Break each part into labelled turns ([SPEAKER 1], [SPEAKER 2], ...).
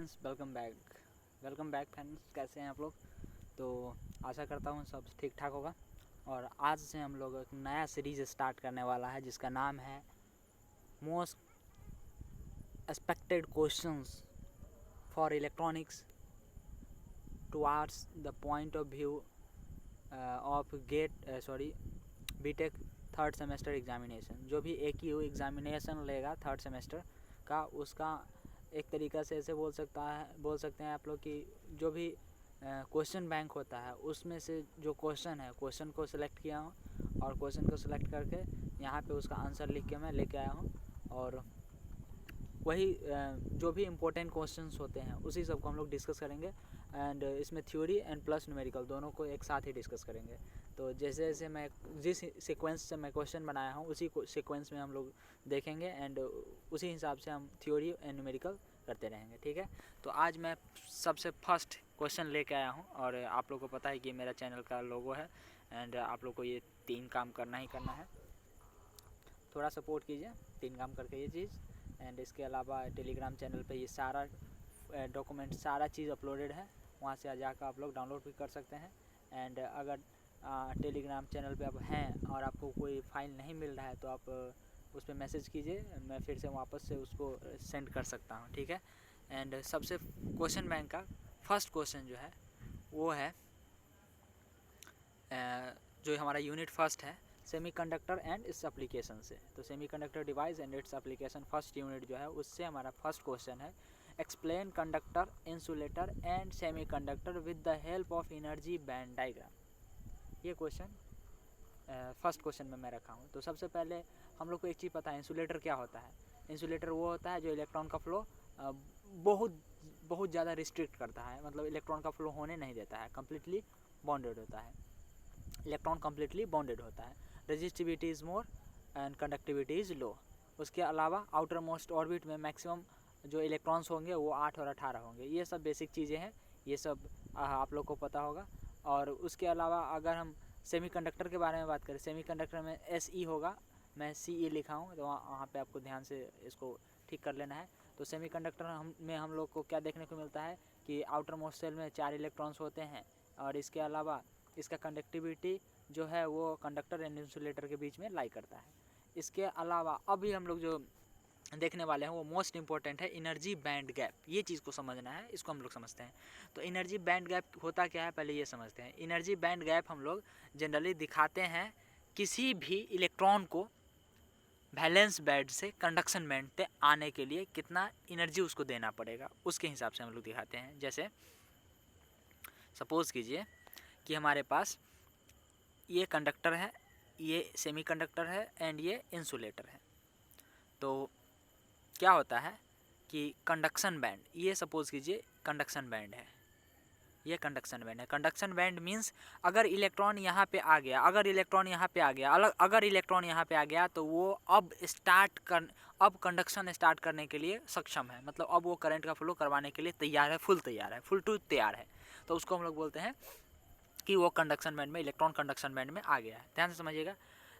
[SPEAKER 1] Friends, welcome back friends. कैसे हैं आप लोग? तो आशा करता हूँ सब ठीक ठाक होगा। और आज से हम लोग एक नया सीरीज़ स्टार्ट करने वाला है जिसका नाम है most expected questions for electronics towards the point of view of BTech third semester examination. जो भी एक ही एग्जामिनेशन लेगा थर्ड सेमेस्टर का, उसका एक तरीक़ा से ऐसे बोल सकते हैं आप लोग कि जो भी क्वेश्चन बैंक होता है उसमें से जो क्वेश्चन है, क्वेश्चन को सिलेक्ट किया हूँ और क्वेश्चन को सिलेक्ट करके यहाँ पे उसका आंसर लिख के मैं लेके आया हूँ। और वही जो भी इम्पोर्टेंट क्वेश्चंस होते हैं उसी सब को हम लोग डिस्कस करेंगे। एंड इसमें थ्योरी एंड प्लस न्यूमेरिकल दोनों को एक साथ ही डिस्कस करेंगे। तो जैसे जैसे मैं जिस सीक्वेंस से मैं क्वेश्चन बनाया हूँ उसी सीक्वेंस में हम लोग देखेंगे एंड उसी हिसाब से हम थ्योरी एंड न्यूमेरिकल करते रहेंगे। ठीक है, तो आज मैं सबसे फर्स्ट क्वेश्चन लेके आया हूँ और आप लोग को पता है कि मेरा चैनल का लोगो है एंड आप लोग को ये 3 काम करना ही करना है। थोड़ा सपोर्ट कीजिए 3 काम करके ये चीज़। एंड इसके अलावा टेलीग्राम चैनल पे ये सारा डॉक्यूमेंट सारा चीज़ अपलोडेड है, वहाँ से जाकर आप लोग डाउनलोड भी कर सकते हैं। एंड अगर टेलीग्राम चैनल पे आप हैं और आपको कोई फाइल नहीं मिल रहा है तो आप उस पर मैसेज कीजिए, मैं फिर से वापस से उसको सेंड कर सकता हूँ। ठीक है, एंड सबसे क्वेश्चन बैंक का फर्स्ट क्वेश्चन जो है वो है जो हमारा यूनिट फर्स्ट है सेमीकंडक्टर एंड इट्स एप्लीकेशन से। तो semiconductor device and its application first unit जो है उससे हमारा फर्स्ट क्वेश्चन है explain conductor, insulator and semiconductor with the help of energy band diagram. ये क्वेश्चन फर्स्ट क्वेश्चन में मैं रखा हूँ। तो सबसे पहले हम लोग को एक चीज़ पता है, इंसुलेटर क्या होता है। इंसुलेटर वो होता है जो इलेक्ट्रॉन का फ्लो बहुत ज़्यादा रिस्ट्रिक्ट करता है, मतलब इलेक्ट्रॉन का फ्लो होने नहीं देता है, कम्प्लीटली बॉन्डेड होता है। इलेक्ट्रॉन कम्प्लीटली बॉन्डेड होता है। Resistivity is more and conductivity is low. उसके अलावा आउटर मोस्ट ऑर्बिट में मैक्सिमम जो इलेक्ट्रॉन्स होंगे वो 8 और 18 होंगे। ये सब बेसिक चीज़ें हैं, ये सब आप लोग को पता होगा। और उसके अलावा अगर हम सेमीकंडक्टर के बारे में बात करें, सेमीकंडक्टर में SE होगा, मैं CE लिखा हूँ तो वहाँ पे आपको ध्यान से इसको ठीक कर लेना है। तो सेमीकंडक्टर में हम लोग को क्या देखने को मिलता है कि आउटर मोस्ट सेल में 4 इलेक्ट्रॉन्स होते हैं और इसके अलावा इसका कंडक्टिविटी जो है वो कंडक्टर एंड इंसुलेटर के बीच में लाई करता है। इसके अलावा अभी हम लोग जो देखने वाले हैं वो मोस्ट इंपॉर्टेंट है एनर्जी बैंड गैप। ये चीज़ को समझना है, इसको हम लोग समझते हैं। तो एनर्जी बैंड गैप होता क्या है पहले ये समझते हैं। एनर्जी बैंड गैप हम लोग जनरली दिखाते हैं किसी भी इलेक्ट्रॉन को वैलेंस बैंड से कंडक्शन बैंड पे आने के लिए कितना एनर्जी उसको देना पड़ेगा, उसके हिसाब से हम लोग दिखाते हैं। जैसे सपोज़ कीजिए कि हमारे पास ये कंडक्टर है, ये सेमीकंडक्टर है एंड ये इंसुलेटर है। तो क्या होता है कि कंडक्शन बैंड, ये सपोज़ कीजिए कंडक्शन बैंड है, ये कंडक्शन बैंड है। कंडक्शन बैंड मीन्स अगर इलेक्ट्रॉन यहाँ पे आ गया, अगर इलेक्ट्रॉन यहाँ पे आ गया तो वो अब कंडक्शन स्टार्ट करने के लिए सक्षम है, मतलब अब वो करंट का फ्लो करवाने के लिए तैयार है, फुल टू तैयार है। तो उसको हम लोग बोलते हैं कि वो कंडक्शन बैंड में, इलेक्ट्रॉन कंडक्शन बैंड में आ गया है। ध्यान से समझिएगा।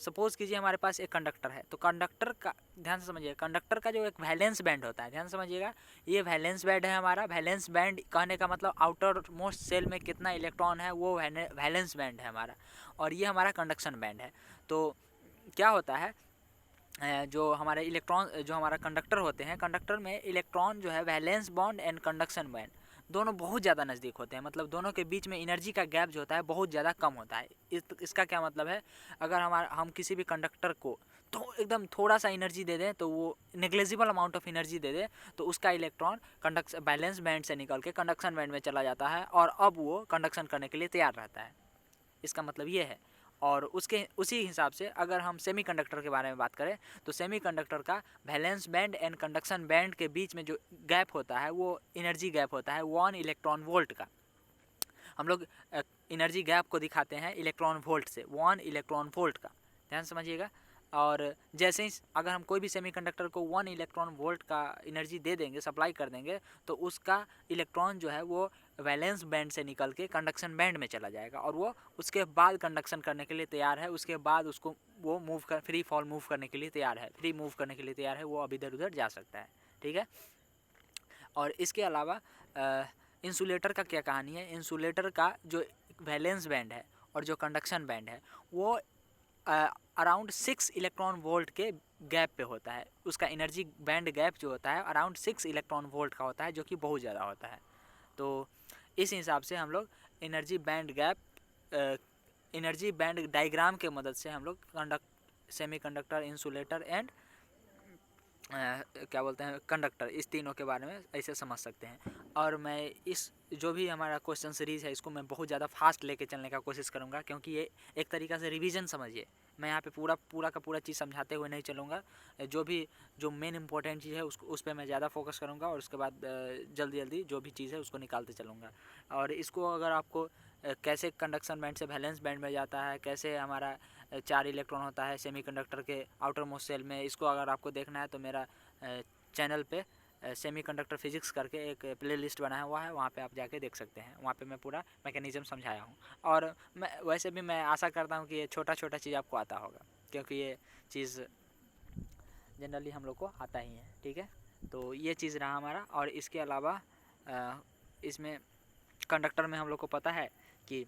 [SPEAKER 1] सपोज़ कीजिए हमारे पास एक कंडक्टर है, तो कंडक्टर का ध्यान से समझिएगा, कंडक्टर का जो एक वैलेंस बैंड होता है, ध्यान समझिएगा, ये वैलेंस बैंड है हमारा। वैलेंस बैंड कहने का मतलब आउटर मोस्ट सेल में कितना इलेक्ट्रॉन है वो वैलेंस बैंड है हमारा, और ये हमारा कंडक्शन बैंड है। तो क्या होता है, जो हमारे इलेक्ट्रॉन, जो हमारा कंडक्टर होते हैं, कंडक्टर में इलेक्ट्रॉन जो है valence bond and conduction band दोनों बहुत ज़्यादा नज़दीक होते हैं, मतलब दोनों के बीच में एनर्जी का गैप जो होता है बहुत ज़्यादा कम होता है। इसका क्या मतलब है, अगर हम किसी भी कंडक्टर को तो एकदम थोड़ा सा एनर्जी दे दें, तो वो नेग्लिजिबल अमाउंट ऑफ एनर्जी दे दे, तो उसका इलेक्ट्रॉन बैलेंस बैंड से निकल के कंडक्शन बैंड में चला जाता है और अब वो कंडक्शन करने के लिए तैयार रहता है। इसका मतलब ये है। और उसी हिसाब से अगर हम सेमीकंडक्टर के बारे में बात करें तो सेमीकंडक्टर का valence band and conduction band के बीच में जो गैप होता है वो एनर्जी गैप होता है 1 इलेक्ट्रॉन वोल्ट का। हम लोग एनर्जी गैप को दिखाते हैं इलेक्ट्रॉन वोल्ट से, 1 इलेक्ट्रॉन वोल्ट का। ध्यान समझिएगा। और जैसे ही अगर हम कोई भी सेमीकंडक्टर को 1 इलेक्ट्रॉन वोल्ट का एनर्जी दे देंगे, सप्लाई कर देंगे, तो उसका इलेक्ट्रॉन जो है वो वैलेंस बैंड से निकल के कंडक्शन बैंड में चला जाएगा और वो उसके बाद कंडक्शन करने के लिए तैयार है। उसके बाद उसको वो फ्री मूव करने के लिए तैयार है, वो अब इधर उधर जा सकता है। ठीक है। और इसके अलावा इंसुलेटर का क्या कहानी है। इंसुलेटर का जो वैलेंस बैंड है और जो कंडक्शन बैंड है वो अराउंड 6 इलेक्ट्रॉन वोल्ट के गैप पे होता है। उसका एनर्जी बैंड गैप जो होता है अराउंड 6 इलेक्ट्रॉन वोल्ट का होता है, जो कि बहुत ज़्यादा होता है। तो इस हिसाब से हम लोग energy band gap energy band diagram के मदद से हम लोग सेमीकंडक्टर, इंसुलेटर एंड क्या बोलते हैं कंडक्टर, इस तीनों के बारे में ऐसे समझ सकते हैं। और मैं इस जो भी हमारा क्वेश्चन सीरीज़ है इसको मैं बहुत ज़्यादा फास्ट लेके चलने का कोशिश करूँगा, क्योंकि ये एक तरीक़ा से रिवीजन समझिए। मैं यहाँ पे पूरा का पूरा चीज़ समझाते हुए नहीं चलूँगा। जो मेन इंपॉर्टेंट चीज़ है उस पर मैं ज़्यादा फोकस करूँगा, और उसके बाद जल्दी जो भी चीज़ है उसको निकालते चलूँगा। और इसको अगर आपको कैसे कंडक्शन बैंड से वैलेंस बैंड में जाता है, कैसे हमारा 4 इलेक्ट्रॉन होता है सेमीकंडक्टर के आउटर मोस्ट सेल में, इसको अगर आपको देखना है तो मेरा चैनल पे सेमीकंडक्टर फिजिक्स करके एक प्लेलिस्ट बनाया हुआ है, वहाँ पे आप जाके देख सकते हैं। वहाँ पे मैं पूरा मैकेनिज़्म समझाया हूँ। और वैसे भी मैं आशा करता हूँ कि ये छोटा चीज़ आपको आता होगा, क्योंकि ये चीज़ जनरली हम लोग को आता ही है। ठीक है, तो ये चीज़ रहा हमारा। और इसके अलावा इसमें कंडक्टर में हम लोग को पता है कि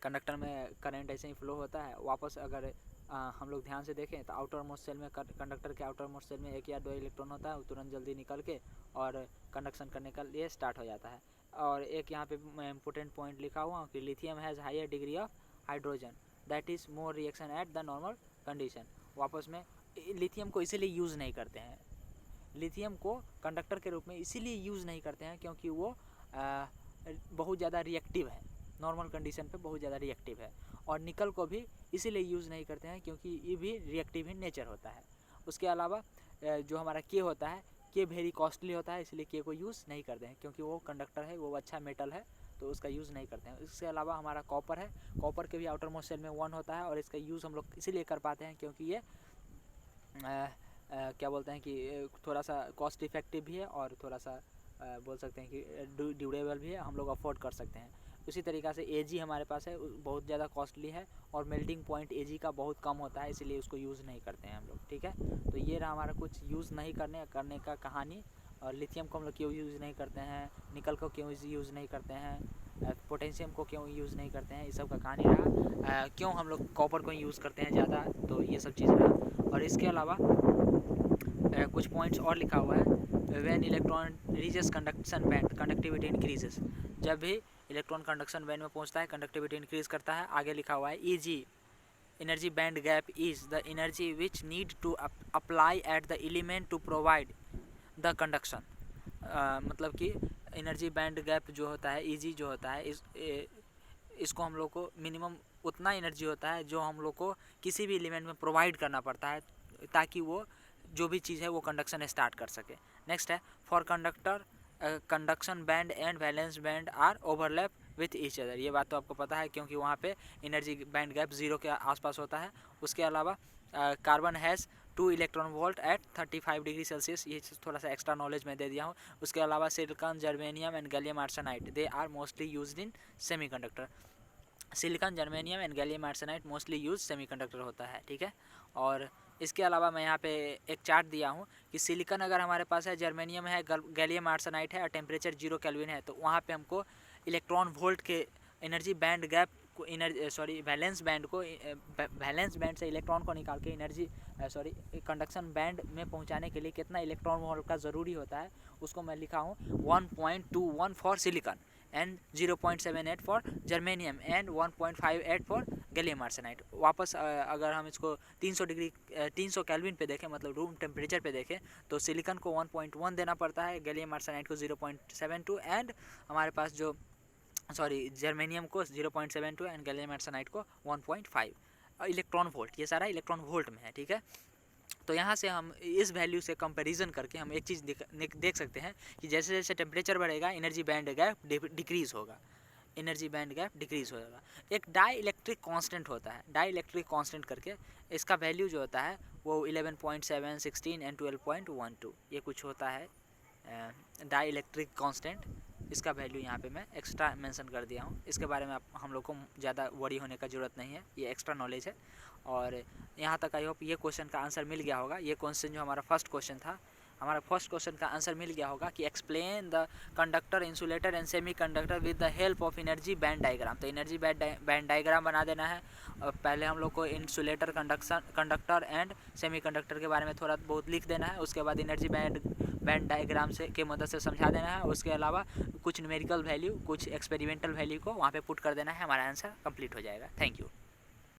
[SPEAKER 1] कंडक्टर में करंट ऐसे ही फ्लो होता है। वापस अगर हम लोग ध्यान से देखें तो आउटर मोस्ट सेल में कंडक्टर के आउटर मोस्ट सेल में 1 या 2 इलेक्ट्रॉन होता है, वो तुरंत जल्दी निकल के और कंडक्शन करने का लिए स्टार्ट हो जाता है। और एक यहाँ पे मैं इम्पोर्टेंट पॉइंट लिखा हुआ हूँ कि lithium has higher degree of hydrogen that is more reaction at the normal condition. वापस में लिथियम को इसीलिए यूज़ नहीं करते हैं, लिथियम को कंडक्टर के रूप में इसीलिए यूज़ नहीं करते हैं क्योंकि वो बहुत ज़्यादा रिएक्टिव है, नॉर्मल कंडीशन पे बहुत ज़्यादा रिएक्टिव है। और निकल को भी इसीलिए यूज़ नहीं करते हैं क्योंकि ये भी रिएक्टिव ही नेचर होता है। उसके अलावा जो हमारा के होता है, के वेरी कॉस्टली होता है, इसलिए के को यूज़ नहीं करते हैं क्योंकि वो कंडक्टर है, वो अच्छा मेटल है, तो उसका यूज़ नहीं करते हैं। इसके अलावा हमारा कॉपर है, कॉपर के भी आउटर मोस्ट सेल में 1 होता है, और इसका यूज़ हम लोग इसीलिए कर पाते हैं क्योंकि ये क्या बोलते हैं कि थोड़ा सा कॉस्ट इफेक्टिव भी है और थोड़ा सा बोल सकते हैं कि ड्यूरेबल भी है, हम लोग अफोर्ड कर सकते हैं। उसी तरीक़ा से Ag हमारे पास है, बहुत ज़्यादा कॉस्टली है और मेल्टिंग पॉइंट Ag का बहुत कम होता है, इसलिए उसको यूज़ नहीं करते हैं हम लोग। ठीक है, तो ये रहा हमारा कुछ यूज़ नहीं करने का कहानी। और लिथियम को हम लोग क्यों यूज़ नहीं करते हैं, निकल को क्यों यूज़ नहीं करते हैं, पोटेशियम को क्यों यूज़ नहीं करते हैं, ये सब का कहानी रहा। क्यों हम लोग कॉपर को यूज़ करते हैं ज़्यादा, तो ये सब चीज़ रहा। और इसके अलावा कुछ पॉइंट्स और लिखा हुआ है। When electron reaches conduction band conductivity increases, जब भी इलेक्ट्रॉन कंडक्शन बैंड में पहुंचता है कंडक्टिविटी इंक्रीज करता है। आगे लिखा हुआ है Eg energy band gap is the energy which need to apply at the element to provide the conduction. मतलब कि एनर्जी बैंड गैप जो होता है, Eg जो होता है, इसको हम लोग को मिनिमम उतना एनर्जी होता है जो हम लोग को किसी भी एलिमेंट में प्रोवाइड करना पड़ता है ताकि वो जो भी चीज़ है वो कंडक्शन स्टार्ट कर सके। नेक्स्ट है for conductor conduction band and valence band are overlap with each other. ये बात तो आपको पता है क्योंकि वहाँ पे एनर्जी बैंड गैप 0 के आसपास होता है। उसके अलावा carbon has 2 electron volt at 35 degree Celsius, ये थोड़ा सा एक्स्ट्रा नॉलेज मैं दे दिया हूँ। उसके अलावा silicon, germanium and gallium arsenide they are mostly used in semiconductor. Silicon, germanium and gallium arsenide mostly use semiconductor होता है। ठीक है, और इसके अलावा मैं यहाँ पे एक चार्ट दिया हूँ कि सिलिकॉन अगर हमारे पास है, जर्मेनियम है, गैलियम आर्सेनाइड है और टेम्परेचर 0 केल्विन है, तो वहाँ पे हमको इलेक्ट्रॉन वोल्ट के एनर्जी बैंड गैप को वैलेंस बैंड से इलेक्ट्रॉन को निकाल के कंडक्शन बैंड में पहुँचाने के लिए कितना इलेक्ट्रॉन वोल्ट का ज़रूरी होता है, उसको मैं लिखा हूँ 1.21 for silicon and 0.78 for germanium and 1.58 for gallium arsenide. वापस अगर हम इसको 300 केल्विन पे देखें, मतलब रूम टेम्परेचर पे देखें, तो सिलिकॉन को 1.1 देना पड़ता है, गैलियम आर्सेनाइड को 0.72 एंड हमारे पास जो जर्मेनियम को 0.72 एंड गैलियम आर्सेनाइड को 1.5 इलेक्ट्रॉन वोल्ट। ये सारा इलेक्ट्रॉन वोल्ट में है। ठीक है, तो यहाँ से हम इस वैल्यू से कंपैरिजन करके हम एक चीज़ देख सकते हैं कि जैसे जैसे टेम्परेचर बढ़ेगा एनर्जी बैंड गैप डिक्रीज़ होगा, एनर्जी बैंड गैप डिक्रीज़ होगा। एक डाई इलेक्ट्रिक कांस्टेंट होता है, डाई इलेक्ट्रिक कांस्टेंट करके, इसका वैल्यू जो होता है वो 11.7, 16 एंड 12.12 ये कुछ होता है डाई इलेक्ट्रिक कांस्टेंट। इसका वैल्यू यहाँ पे मैं एक्स्ट्रा मेंशन कर दिया हूँ, इसके बारे में हम लोग को ज़्यादा वरी होने का ज़रूरत नहीं है, ये एक्स्ट्रा नॉलेज है। और यहाँ तक आई होप ये क्वेश्चन का आंसर मिल गया होगा। ये क्वेश्चन जो हमारा फर्स्ट क्वेश्चन था हमारा फर्स्ट क्वेश्चन का आंसर मिल गया होगा कि explain the conductor, insulator and semi conductor with the help of energy band diagram. तो एनर्जी बैंड डायग्राम बना देना है। और पहले हम लोग को insulator, conductor and semi conductor के बारे में थोड़ा बहुत लिख देना है। उसके बाद एनर्जी बैंड डायग्राम से के मदद से समझा देना है। उसके अलावा कुछ न्यूमेरिकल वैल्यू, कुछ एक्सपेरिमेंटल वैल्यू को वहाँ पे पुट कर देना है। हमारा आंसर कंप्लीट हो जाएगा। Thank you.